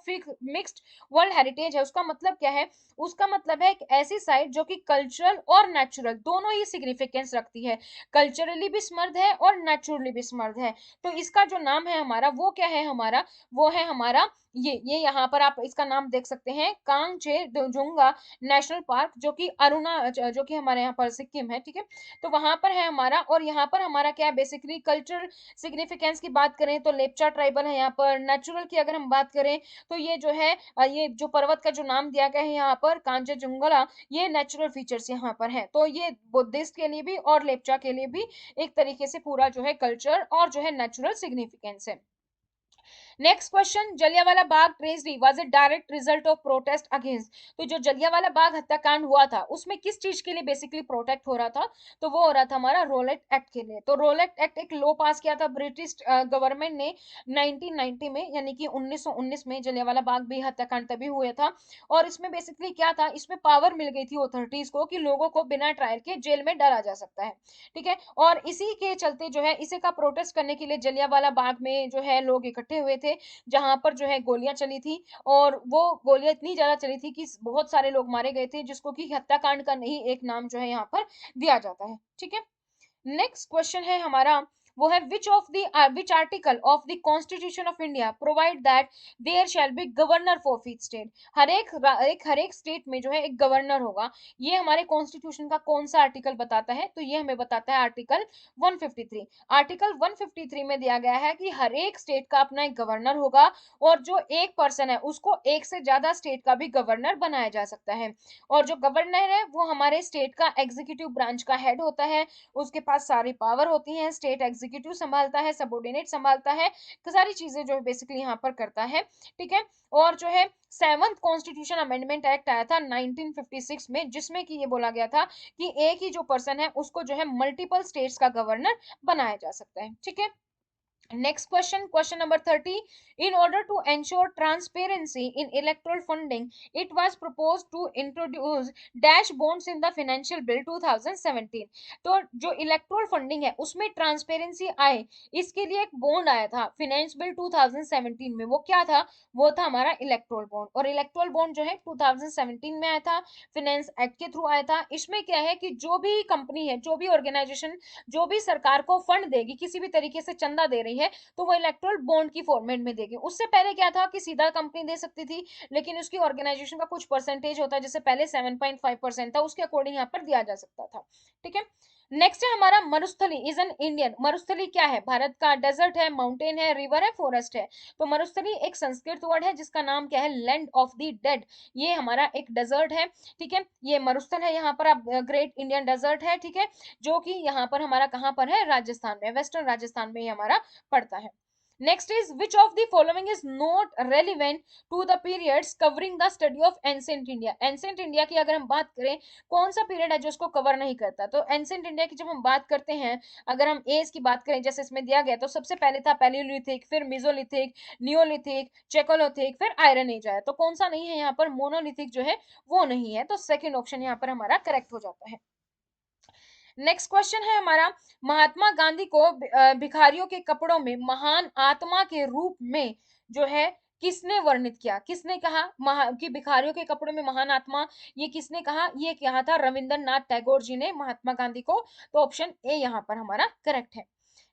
मिक्स्ड वर्ल्ड हेरिटेज है उसका मतलब क्या है? उसका मतलब है एक ऐसी साइट जो कि कल्चरल और नेचुरल दोनों ही सिग्निफिकेंस रखती है, कल्चरली भी समृद्ध है और नेचुरली भी समृद्ध है। तो इसका जो नाम है हमारा वो क्या है? हमारा वो है हमारा ये यहाँ पर आप इसका नाम देख सकते हैं, कांगचेजुंगा नेशनल पार्क, जो कि जो कि हमारे यहाँ पर सिक्किम है। ठीक है, तो वहां पर है हमारा। और यहाँ पर हमारा क्या है? बेसिकली कल्चरल सिग्निफिकेंस की बात करें तो लेप्चा ट्राइबल है यहाँ पर। नेचुरल की अगर हम बात करें तो ये जो है ये जो पर्वत का जो नाम दिया गया है यहाँ पर कांचनजुंगा, ये नेचुरल फीचर्स यहाँ पर है। तो ये बुद्धिस्ट के लिए भी और लेप्चा के लिए भी एक तरीके से पूरा जो है कल्चर और जो है नेचुरल सिग्निफिकेंस है। Next question, Jallianwala Bagh tragedy was a direct result of protest against. तो जो जलियांवाला बाग हत्याकांड हुआ था उसमें किस चीज के लिए बेसिकली प्रोटेक्ट हो रहा था? तो वो हो रहा था हमारा रोलेट एक्ट के लिए। तो रोलेट एक्ट एक लॉ पास किया था ब्रिटिश गवर्नमेंट ने 1990 में, यानी कि 1919 में जलियांवाला बाग भी हत्याकांड तभी हुआ था। और इसमें बेसिकली क्या था? इसमें पावर मिल गई थी अथॉरिटीज को कि लोगों को बिना ट्रायल के जेल में डाला जा सकता है। ठीक है, और इसी के चलते जो है इसी का प्रोटेस्ट करने के लिए जलियांवाला बाग में जो है लोग इकट्ठे हुए थे, जहां पर जो है गोलियां चली थी। और वो गोलियां इतनी ज्यादा चली थी कि बहुत सारे लोग मारे गए थे, जिसको कि हत्याकांड का नहीं एक नाम जो है यहाँ पर दिया जाता है। ठीक है, नेक्स्ट क्वेश्चन है हमारा, वो है which article of the constitution of India provide that there shall be governor for each state. हर एक स्टेट में जो है एक गवर्नर होगा। ये हमारे कॉन्स्टिट्यूशन का कौन सा आर्टिकल बताता है? तो ये हमें बताता है आर्टिकल 153। आर्टिकल 153 में दिया गया है कि हर एक स्टेट का अपना एक गवर्नर होगा, और जो एक पर्सन है उसको एक से ज्यादा स्टेट का भी गवर्नर बनाया जा सकता है। और जो गवर्नर है वो हमारे स्टेट का एग्जीक्यूटिव ब्रांच का हेड होता है, उसके पास सारी पावर होती है, स्टेट एग्जीक्यूटिव संभालता है, सबऑर्डिनेट संभालता है, सारी चीजें जो है बेसिकली यहाँ पर करता है। ठीक है। और जो है 7th कॉन्स्टिट्यूशन अमेंडमेंट एक्ट आया था 1956 में, जिसमें कि ये बोला गया था कि एक ही जो पर्सन है उसको जो है मल्टीपल स्टेट्स का गवर्नर बनाया जा सकता है। ठीक है। Next question, question number 30. In order to ensure transparency in electoral funding, it was proposed to introduce dash bonds in the financial bill 2017. तो जो इलेक्ट्रोल फंडिंग है उसमें ट्रांसपेरेंसी आए, इसके लिए एक बॉन्ड आया था फाइनेंस बिल 2017 में। वो क्या था? वो था हमारा इलेक्ट्रोल बॉन्ड। और इलेक्ट्रोल बॉन्ड जो है 2017 में आया था, फाइनेंस एक्ट के थ्रू आया था। इसमें क्या है कि जो भी कंपनी है, जो भी ऑर्गेनाइजेशन, जो भी सरकार को फंड देगी, किसी भी तरीके से चंदा दे रही है, तो वो इलेक्ट्रल बॉन्ड की फॉर्मेट में देगी। उससे पहले क्या था कि सीधा कंपनी दे सकती थी, लेकिन उसकी ऑर्गेनाइजेशन का कुछ परसेंटेज होता है, जैसे पहले 7.5% था, उसके अकॉर्डिंग यहाँ पर दिया जा सकता था। ठीक है। नेक्स्ट है हमारा मरुस्थली इज एन इंडियन। मरुस्थली क्या है? भारत का डेजर्ट है, माउंटेन है, रिवर है, फॉरेस्ट है। तो मरुस्थली एक संस्कृत वर्ड है जिसका नाम क्या है? Land of the dead. ये हमारा एक डेजर्ट है। ठीक है। ये मरुस्थल है, यहाँ पर आप ग्रेट इंडियन डेजर्ट है। ठीक है। जो कि यहाँ पर हमारा कहाँ पर है? राजस्थान में, वेस्टर्न राजस्थान में ये हमारा पड़ता है। Next is which of the following is not relevant to the periods covering the study of ancient India. Ancient India की अगर हम बात करें, कौन सा पीरियड है जो उसको कवर नहीं करता? तो एंशिएंट इंडिया की जब हम बात करते हैं, अगर हम एज की बात करें जैसे इसमें दिया गया, तो सबसे पहले था पैलियोलिथिक, फिर मिजोलिथिक, नियोलिथिक, चेकोलिथिक, फिर आयरन एज आया। तो कौन सा नहीं है यहाँ पर? मोनोलिथिक जो है वो नहीं है। तो सेकेंड ऑप्शन यहाँ पर हमारा करेक्ट हो जाता है। नेक्स्ट क्वेश्चन है हमारा, महात्मा गांधी को भिखारियों के कपड़ों में महान आत्मा के रूप में जो है किसने वर्णित किया? किसने कहा कि भिखारियों के कपड़ों में महान आत्मा? ये किसने कहा? ये कहा था रविंद्रनाथ टैगोर जी ने महात्मा गांधी को। तो ऑप्शन ए यहाँ पर हमारा करेक्ट है।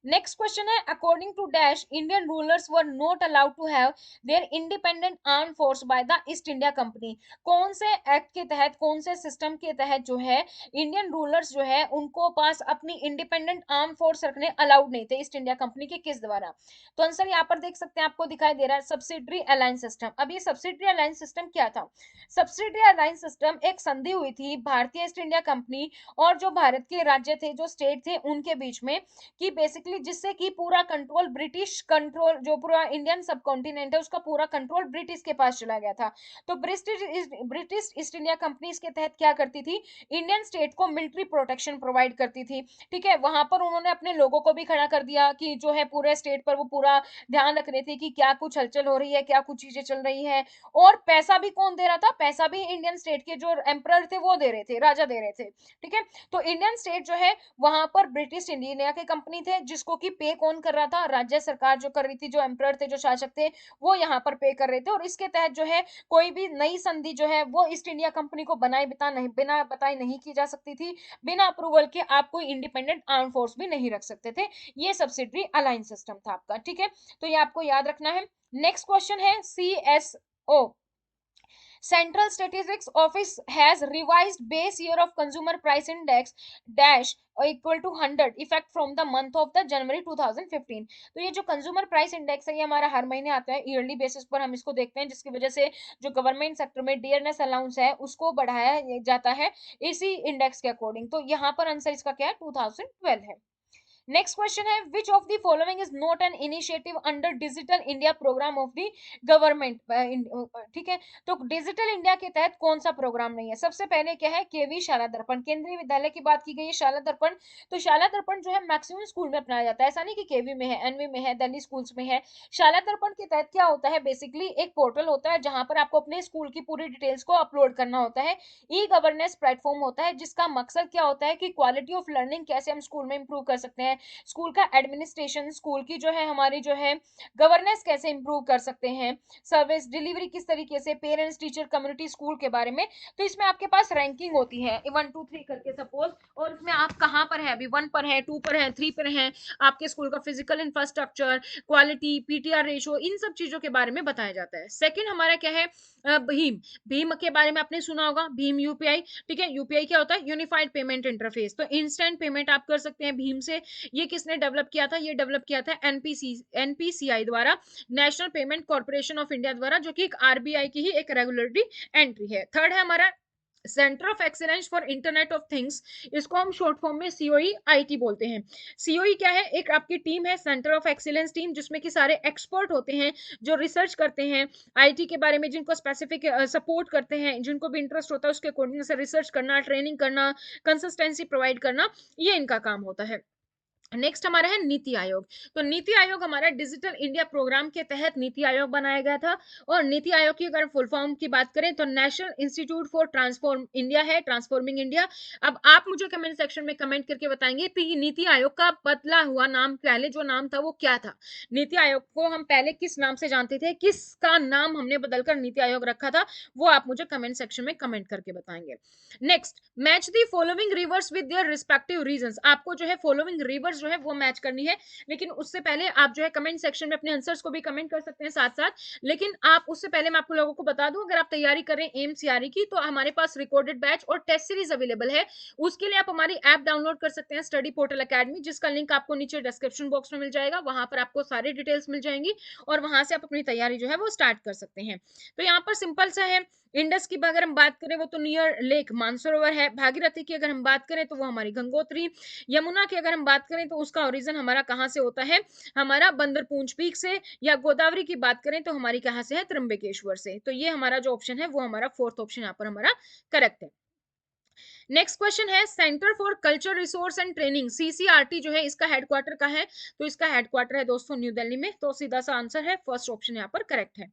Next question is, according to dash Indian rulers were not allowed to have their independent arm force by the East India company. कौन से एक्ट के तहत, कौन से सिस्टम के तहत जो है इंडियन रूलर्स जो है उनको पास अपनी इंडिपेंडेंट आर्म फोर्स रखने अलाउड नहीं थे ईस्ट इंडिया कंपनी के? किस द्वारा? तो आंसर यहाँ पर देख सकते हैं, आपको दिखाई दे रहा है सब्सिडरी अलायंस सिस्टम। अब ये सब्सिडरी अलायंस सिस्टम क्या था? सब्सिडरी अलायंस सिस्टम एक संधि हुई थी भारतीय ईस्ट इंडिया कंपनी और जो भारत के राज्य थे, जो स्टेट थे, उनके बीच में, कि बेसिकली जिससे कि पूरा कंट्रोल ब्रिटिश कंट्रोल, जो पूरा इंडियन सब कॉन्टिनेंट है उसका पूरा कंट्रोल ब्रिटिश के पास चला गया था। तो ब्रिटिश ईस्ट इंडिया कंपनी इसके तहत क्या करती थी? इंडियन स्टेट को मिलिट्री प्रोटेक्शन प्रोवाइड करती थी। ठीक है। वहां पर उन्होंने अपने लोगों को भी खड़ा कर दिया कि जो है पूरे स्टेट पर वो पूरा ध्यान रख रहे थे कि क्या कुछ हलचल हो रही है, क्या कुछ चीजें चल रही है। और पैसा भी कौन दे रहा था? पैसा भी इंडियन स्टेट के जो एम्परर थे वो दे रहे थे, राजा दे रहे थे। ठीक है। तो इंडियन स्टेट जो है वहां पर ब्रिटिश इंडिया के कंपनी थे, जिसको कि पे कौन कर रहा था? राज्य सरकार जो कर रही थी, जो एम्परर थे, जो शासक थे, वो यहाँ पर पे कर रहे थे। और इसके तहत जो है कोई भी नई संधि जो है वो ईस्ट इंडिया कंपनी को बिना बताए नहीं की जा सकती थी। बिना अप्रूवल के आप कोई इंडिपेंडेंट आर्म फोर्स भी नहीं रख सकते थे। ये सब्सिडरी अलायंस सिस्टम था आपका। ठीक है। तो ये आपको याद रखना है। नेक्स्ट क्वेश्चन है, CSO Central Statistics Office has revised base year of consumer price index dash equal to 100 effect from the month of the January 2015। तो ये जो कंज्यूमर प्राइस इंडेक्स है ये हमारा हर महीने आता है, ईयरली बेसिस पर हम इसको देखते हैं, जिसकी वजह से जो गवर्नमेंट सेक्टर में डियरनेस अलाउंस है उसको बढ़ाया जाता है इसी इंडेक्स के अकॉर्डिंग। तो यहाँ पर आंसर इसका क्या है? 2012 है। Next question is, which of the following is not an initiative under digital India programme of the government? ठीक है। तो डिजिटल इंडिया के तहत कौन सा प्रोग्राम नहीं है? सबसे पहले क्या है? केवी शाला दर्पण, केंद्रीय विद्यालय की बात की गई है, शाला दर्पण। तो शाला दर्पण जो है मैक्सिमम स्कूल में अपनाया जाता है, ऐसा नहीं कि केवी में है, एनवी में है, दिल्ली स्कूल्स में है। शाला दर्पण के तहत क्या होता है? बेसिकली एक पोर्टल होता है जहां पर आपको अपने स्कूल की पूरी डिटेल्स को अपलोड करना होता है। ई गवर्नेंस प्लेटफॉर्म होता है जिसका मकसद क्या होता है कि क्वालिटी ऑफ लर्निंग कैसे हम स्कूल में इंप्रूव कर सकते हैं, स्कूल का एडमिनिस्ट्रेशन, स्कूल की जो है हमारी जो है गवर्नेंस कैसे इंप्रूव कर सकते हैं, सर्विस डिलीवरी किस तरीके से, पेरेंट्स टीचर कम्युनिटी स्कूल के बारे में। तो इसमें आपके पास रैंकिंग होती है 1 2 3 करके सपोज, और इसमें आप कहाँ पर है, अभी 1 पर है, 2 पर है, 3 पर है, आपके स्कूल का physical infrastructure, quality, PTR ratio, इन सब चीजों के बारे में बताया जाता है। सेकंड हमारा क्या है, भीम। भीम के बारे में आपने सुना होगा, भीम यूपीआई। ठीक है, यूपीआई क्या होता है, यूनिफाइड पेमेंट इंटरफेस, तो इंस्टेंट पेमेंट आप कर सकते हैं भीम से। ये किसने डेवलप किया था, ये डेवलप किया था एनपीसीआई द्वारा, national payment corporation of India द्वारा, जो कि एक आरबीआई की ही एक रेगुलेटरी एंट्री है। थर्ड है हमारा centre of excellence for internet of things, इसको हम शॉर्ट फॉर्म में सीओई आईटी बोलते हैं। सीओई क्या है, एक आपकी टीम है, सेंटर ऑफ एक्सीलेंस टीम, जिसमें कि सारे एक्सपर्ट होते हैं जो रिसर्च करते हैं आईटी के बारे में, जिनको स्पेसिफिक सपोर्ट करते हैं, जिनको भी इंटरेस्ट होता है उसके अकॉर्डिंग से रिसर्च करना, ट्रेनिंग करना, कंसिस्टेंसी प्रोवाइड करना, ये इनका काम होता है। नेक्स्ट हमारा है नीति आयोग। तो नीति आयोग हमारा डिजिटल इंडिया प्रोग्राम के तहत नीति आयोग बनाया गया था, और नीति आयोग की अगर फुल फॉर्म की बात करें तो national institute for transform India है, ट्रांसफॉर्मिंग इंडिया। अब आप मुझे कमेंट सेक्शन में कमेंट करके बताएंगे कि नीति आयोग का बदला हुआ नाम, पहले जो नाम था वो क्या था, नीति आयोग को हम पहले किस नाम से जानते थे, किसका नाम हमने बदलकर नीति आयोग रखा था, वो आप मुझे कमेंट सेक्शन में कमेंट करके बताएंगे। Next, match the following rivers with their respective reasons. आपको जो है फॉलोइंग रिवर्स जो है वो मैच करनी है, लेकिन उससे पहले आप जो है कमेंट सेक्शन में अपने आंसर्स को भी कमेंट कर सकते हैं साथ साथ। लेकिन आप उससे पहले मैं आपको लोगों को बता दूं, अगर आप तैयारी कर रहे हैं एम सीआरई की, तो हमारे पास रिकॉर्डेड बैच और टेस्ट सीरीज अवेलेबल है। उसके लिए आप हमारी ऐप डाउनलोड कर सकते हैं, स्टडी पोर्टल एकेडमी, जिसका लिंक आपको नीचे डिस्क्रिप्शन बॉक्स में मिल जाएगा। वहां पर आपको सारी डिटेल्स मिल जाएंगी और वहां से आप अपनी तैयारी जो है वो स्टार्ट कर सकते हैं। तो यहाँ पर सिंपल सा है, इंडस की अगर हम बात करें वो तो नियर लेक मानसरोवर है, भागीरथी की अगर हम बात करें तो वो हमारी गंगोत्री, यमुना की अगर हम बात करें तो उसका ओरिजिन हमारा कहाँ से होता है, हमारा बंदरपूंछ पीक से, या गोदावरी की बात करें तो हमारी कहाँ से है, त्र्यंबकेश्वर से। तो ये हमारा जो ऑप्शन है वो हमारा फोर्थ ऑप्शन यहाँ पर हमारा करेक्ट है। नेक्स्ट क्वेश्चन है, centre for culture resource and training, CCRT जो है इसका हेडक्वार्टर कहाँ है, तो इसका हेडक्वार्टर है दोस्तों न्यू दिल्ली में। तो सीधा सा आंसर है फर्स्ट ऑप्शन यहाँ पर करेक्ट है।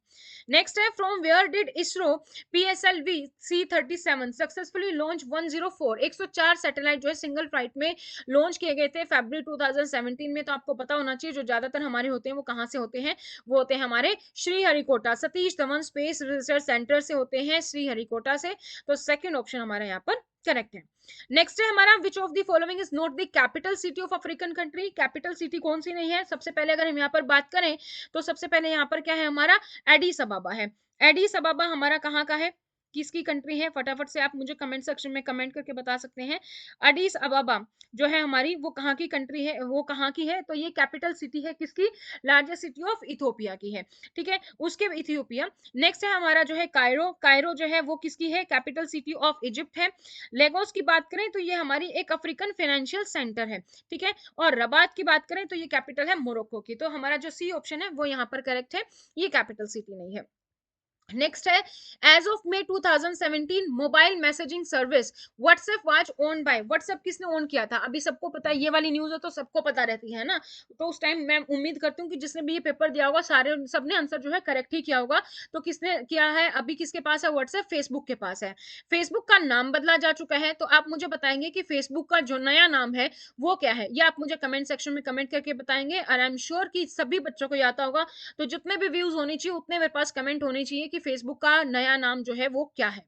नेक्स्ट है, from where did ISRO PSLV C-37 successfully launch 104, 104 satellite जो है सिंगल फ्लाइट में लॉन्च किए गए थे फरवरी 2017 में। तो आपको पता होना चाहिए जो ज्यादातर हमारे होते हैं वो कहाँ से होते हैं, वो होते हैं हमारे Sriharikota, Satish Dhawan space research centre से होते हैं, श्रीहरिकोटा से। तो सेकंड ऑप्शन हमारा यहाँ पर करेक्ट है। नेक्स्ट है हमारा, which of the following is not the capital city of African country, capital city कौन सी नहीं है। सबसे पहले अगर हम यहाँ पर बात करें तो सबसे पहले यहाँ पर क्या है हमारा, एडिस अबाबा है। एडिस अबाबा हमारा कहाँ का है, किसकी कंट्री है, फटाफट से आप मुझे कमेंट सेक्शन में कमेंट करके बता सकते हैं। एडिस अबाबा जो है हमारी वो कहाँ की कंट्री है, वो कहाँ की है, तो ये कैपिटल सिटी है किसकी, लार्जेस्ट सिटी ऑफ इथोपिया की है। ठीक है, उसके इथियोपिया। नेक्स्ट है हमारा जो है कायरो, कायरो जो है वो किसकी है, कैपिटल सिटी ऑफ इजिप्ट है। लेगोस की बात करें तो ये हमारी एक अफ्रीकन फाइनेंशियल सेंटर है। ठीक है, और रबात की बात करें तो ये कैपिटल है मोरक्को की। तो हमारा जो सी ऑप्शन है वो यहाँ पर करेक्ट है, ये कैपिटल सिटी नहीं है। नेक्स्ट है, as of May 2017 mobile messaging service WhatsApp was own by, WhatsApp किसने ओन किया था, अभी सबको पता है, ये वाली न्यूज है तो सबको पता रहती है ना। तो उस टाइम मैं उम्मीद करती हूँ कि जिसने भी ये पेपर दिया होगा सारे सबने आंसर जो है करेक्ट ही किया होगा। तो किसने किया है, अभी किसके पास है व्हाट्सएप, फेसबुक के पास है। फेसबुक का नाम बदला जा चुका है, तो आप मुझे बताएंगे कि फेसबुक का जो नया नाम है वो क्या है, ये आप मुझे कमेंट सेक्शन में कमेंट करके बताएंगे। और आई एम श्योर कि सभी बच्चों को याद होगा, तो जितने भी व्यूज होनी चाहिए उतने मेरे पास कमेंट होने चाहिए कि फेसबुक का नया नाम जो है वो क्या है।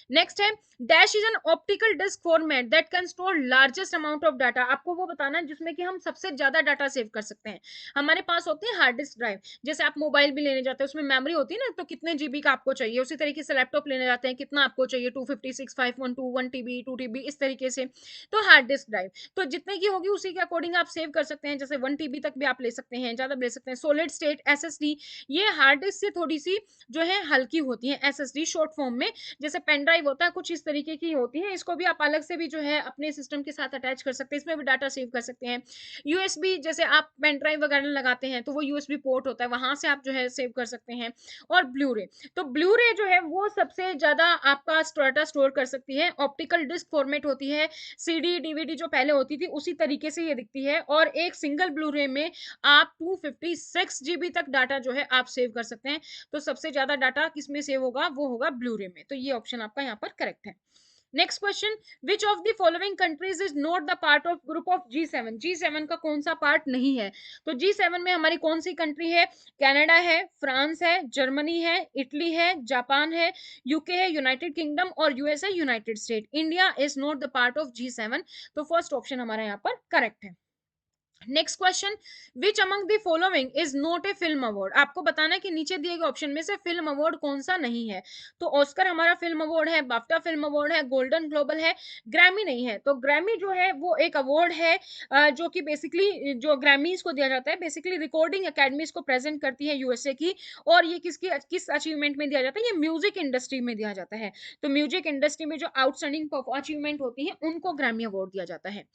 नेक्स्ट है, dash is an optical disc format that can store largest amount of data, आपको वो बताना है जिसमें कि हम सबसे ज्यादा डाटा सेव कर सकते हैं। हमारे पास होती है हार्ड डिस्क ड्राइव, जैसे आप मोबाइल भी लेने जाते हैं उसमें मेमोरी होती है ना, तो कितने जीबी का आपको चाहिए, उसी तरीके से लैपटॉप लेने जाते हैं कितना आपको चाहिए, 256, 512, 1 TB, 2 TB, इस तरीके से। तो हार्ड डिस्क ड्राइव तो जितने की होगी उसी के अकॉर्डिंग आप सेव कर सकते हैं, जैसे 1 TB तक भी आप ले सकते हैं, ज्यादा ले सकते हैं। सॉलिड स्टेट SSD, ये हार्ड डिस्क से थोड़ी सी जो है हल्की होती है, SSD शॉर्ट फॉर्म में, जैसे पेन ड्राइव होता है कुछ इस तरीके की होती है। इसको भी आप अलग से भी जो है अपने सिस्टम के साथ अटैच कर सकते हैं, इसमें भी डाटा सेव कर सकते हैं। यूएसबी, जैसे आप पेन ड्राइव वगैरह लगाते हैं तो वो यूएसबी पोर्ट होता है, वहां से आप जो है सेव कर सकते हैं। और ब्लू रे, तो ब्लू रे जो है वो सबसे ज्यादा आपका डाटा स्टोर कर सकती है। ऑप्टिकल डिस्क फॉर्मेट होती है, सीडी डीवीडी जो पहले होती थी उसी तरीके से ये दिखती है, और एक सिंगल ब्लू रे में आप 256 GB तक डाटा जो है आप सेव कर सकते हैं। तो सबसे ज्यादा डाटा किसमें सेव होगा, वो होगा ब्लू रे में। तो ये ऑप्शन आपका यहाँ पर करेक्ट है। Next question, which of the following countries is not the part of group of G7? G7 का कौन सा पार्ट नहीं है? तो G7 में हमारी कौन सी कंट्री है? कनाडा है, फ्रांस है, जर्मनी है, इटली है, जापान है, यूके है, यूनाइटेड किंगडम और यूएस है, United state. India is not the part of G7, तो फर्स्ट ऑप्शन हमारा यहाँ पर करेक्ट है। Next question, which among the following is not a film award? आपको बताना है कि नीचे दिए गए ऑप्शन में से फिल्म अवार्ड कौन सा नहीं है। तो ऑस्कर हमारा फिल्म अवार्ड है, बाफ्टा फिल्म अवार्ड है, गोल्डन ग्लोबल है, ग्रैमी नहीं है। तो ग्रैमी जो है वो एक अवार्ड है जो कि बेसिकली जो ग्रैमीज को दिया जाता है, बेसिकली रिकॉर्डिंग अकेडमीज को प्रेजेंट करती है यूएसए की। और ये किस अचीवमेंट में दिया जाता है? ये म्यूजिक इंडस्ट्री में दिया जाता है। तो म्यूजिक इंडस्ट्री में जो आउटस्टैंडिंग अचीवमेंट होती है उनको ग्रैमी अवार्ड दिया जाता है।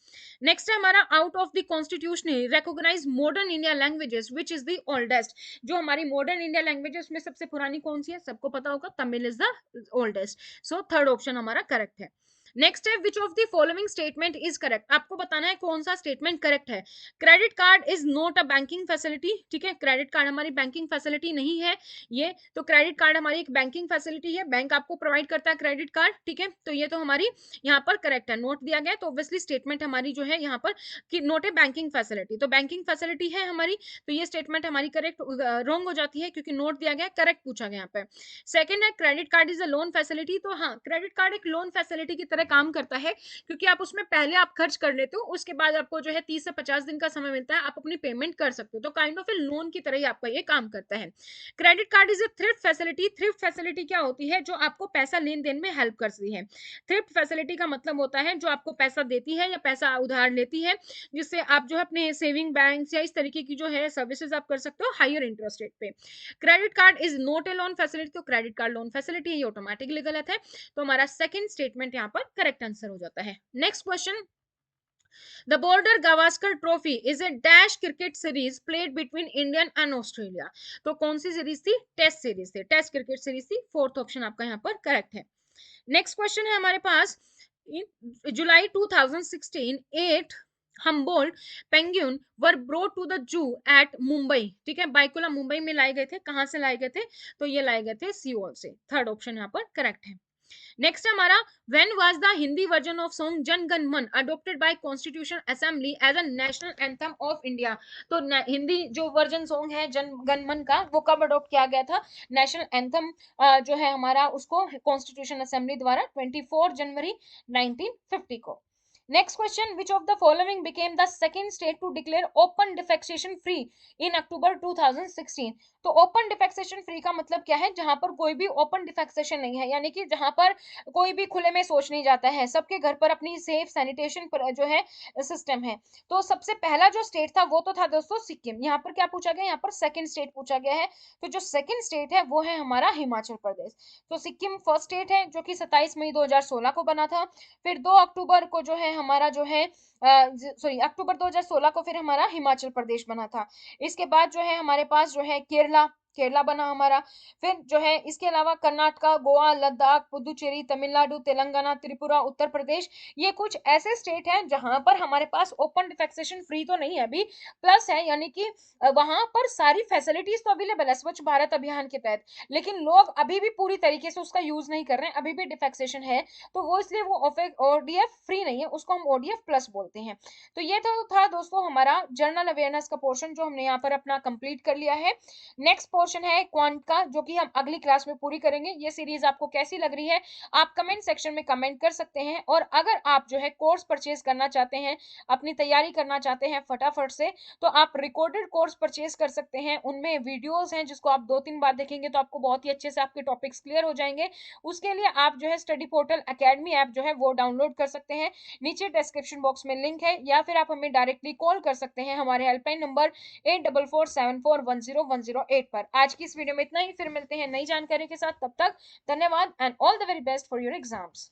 नेक्स्ट है हमारा, out of the constitution recognise modern India languages which is the oldest? जो हमारी मॉडर्न इंडिया लैंग्वेजेस में सबसे पुरानी कौन सी है? सबको पता होगा, Tamil is the oldest. So third option हमारा करेक्ट है। नेक्स्ट है, which of the following statement is correct? आपको बताना है कौन सा स्टेटमेंट करेक्ट है। Credit card is not a banking facility, ठीक है, क्रेडिट कार्ड हमारी बैंकिंग फैसिलिटी नहीं है ये। तो क्रेडिट कार्ड हमारी एक बैंकिंग फैसिलिटी है, बैंक आपको प्रोवाइड करता है क्रेडिट कार्ड, ठीक है। तो ये तो हमारी यहाँ पर करेक्ट है, नोट दिया गया है, तो ऑब्वियसली स्टेटमेंट हमारी जो है यहाँ पर कि नोट ए बैंकिंग फैसिलिटी, तो बैंकिंग फैसिलिटी है हमारी, तो ये स्टेटमेंट हमारी करेक्ट रॉन्ग हो जाती है क्योंकि नोट दिया गया है, करेक्ट पूछा गया यहाँ पे। सेकंड है, credit card is a loan facility. तो हाँ, क्रेडिट कार्ड एक लोन फैसिलिटी की तरह काम करता है क्योंकि आप उसमें पहले आप खर्च कर लेते हो, उसके बाद आपको जो है 30 से 50 दिन का समय मिलता है, आप अपनी पेमेंट कर सकते हो। तो काइंड ऑफ ए लोन की तरह ही आपका ये काम करता है। Credit card is a thrift facility. Thrift facility क्या होती है? जो आपको पैसा लेन देन में हेल्प करती है। थ्रिफ्ट फैसिलिटी का मतलब होता है जो आपको पैसा देती है या पैसा उधार लेती है, जिससे आप जो है अपने सेविंग बैंक या इस तरीके की जो है सर्विसेज आप कर सकते हो हायर इंटरेस्ट रेट पे। Credit card is not a loan facility. तो क्रेडिट कार्ड लोन फैसिलिटी ये ऑटोमेटिकली गलत है, तो हमारा सेकंड स्टेटमेंट यहाँ पर करेक्ट आंसर हो जाता है। Next question, the border Gavaskar trophy is a dash cricket series played between Indian and Australia. तो कौन सी सीरीज थी? टेस्ट सीरीज थी, टेस्ट क्रिकेट सीरीज थी। फोर्थ ऑप्शन आपका यहाँ पर करेक्ट है। नेक्स्ट क्वेश्चन है हमारे पास, in July 2016, 8 Humboldt penguin were brought to the zoo at Mumbai, ठीक है, बाइकुला मुंबई में लाए गए थे। कहां से लाए गए थे? तो ये लाए गए थे सियोल से। थर्ड ऑप्शन यहाँ पर करेक्ट है। नेक्स्ट हमारा, when was the Hindi version of song Jana Gana Mana adopted by constitution assembly as a national anthem of India? तो हिंदी जो वर्जन सॉन्ग है जन गण मन का, वो कब अडॉप्ट किया गया था? नेशनल एंथम जो है हमारा, उसको कॉन्स्टिट्यूशन असेंबली द्वारा 24 जनवरी 1950 को। Next question, which of the following became the second state to declare open defecation free in October 2016? तो ओपन डिफेक्सेशन फ्री का मतलब क्या है? जहां पर कोई भी ओपन डिफेक्सेशन नहीं है, यानी कि जहां पर कोई भी खुले में शौच नहीं जाता है, सबके घर पर अपनी सेफ सैनिटेशन जो है सिस्टम है। तो सबसे पहला जो स्टेट था वो तो था दोस्तों सिक्किम। यहाँ पर क्या पूछा गया? यहाँ पर सेकंड स्टेट पूछा गया है। तो जो सेकंड स्टेट है वो है हमारा हिमाचल प्रदेश। तो सिक्किम फर्स्ट स्टेट है जो कि 27 मई 2016 को बना था। फिर 2 अक्टूबर को जो है हमारा जो है सॉरी अक्टूबर 2016 को फिर हमारा हिमाचल प्रदेश बना था। इसके बाद जो है हमारे पास जो है केरला, केरला बना हमारा। फिर जो है इसके अलावा कर्नाटका, गोवा, लद्दाख, पुदुचेरी, तमिलनाडु, तेलंगाना, त्रिपुरा, उत्तर प्रदेश, ये कुछ ऐसे स्टेट हैं जहां पर हमारे पास ओपन डिफेक्सेशन फ्री तो नहीं है अभी, प्लस है, यानी कि वहां पर सारी फैसिलिटीज तो अवेलेबल है स्वच्छ भारत अभियान के तहत, लेकिन लोग अभी भी पूरी तरीके से उसका यूज नहीं कर रहे हैं, अभी भी डिफेक्सेशन है। तो वो इसलिए वो ओडीएफ फ्री नहीं है, उसको हम ओडीएफ प्लस बोलते हैं। तो ये तो था दोस्तों हमारा जनरल अवेयरनेस का पोर्शन जो हमने यहाँ पर अपना कंप्लीट कर लिया है। नेक्स्ट पोर्शन है क्वांट का, जो कि हम अगली क्लास में पूरी करेंगे। ये सीरीज आपको कैसी लग रही है आप कमेंट सेक्शन में कमेंट कर सकते हैं। और अगर आप जो है कोर्स परचेज करना चाहते हैं, अपनी तैयारी करना चाहते हैं फटाफट से, तो आप रिकॉर्डेड कोर्स परचेज कर सकते हैं। उनमें वीडियोस हैं जिसको आप 2-3 बार देखेंगे तो आपको बहुत ही अच्छे से आपके टॉपिक्स क्लियर हो जाएंगे। उसके लिए आप जो है स्टडी पोर्टल एकेडमी ऐप जो है वो डाउनलोड कर सकते हैं, नीचे डिस्क्रिप्शन बॉक्स में लिंक है, या फिर आप हमें डायरेक्टली कॉल कर सकते हैं हमारे हेल्पलाइन नंबर 8447410108 पर। आज की इस वीडियो में इतना ही, फिर मिलते हैं नई जानकारी के साथ, तब तक धन्यवाद and all the very best for your exams.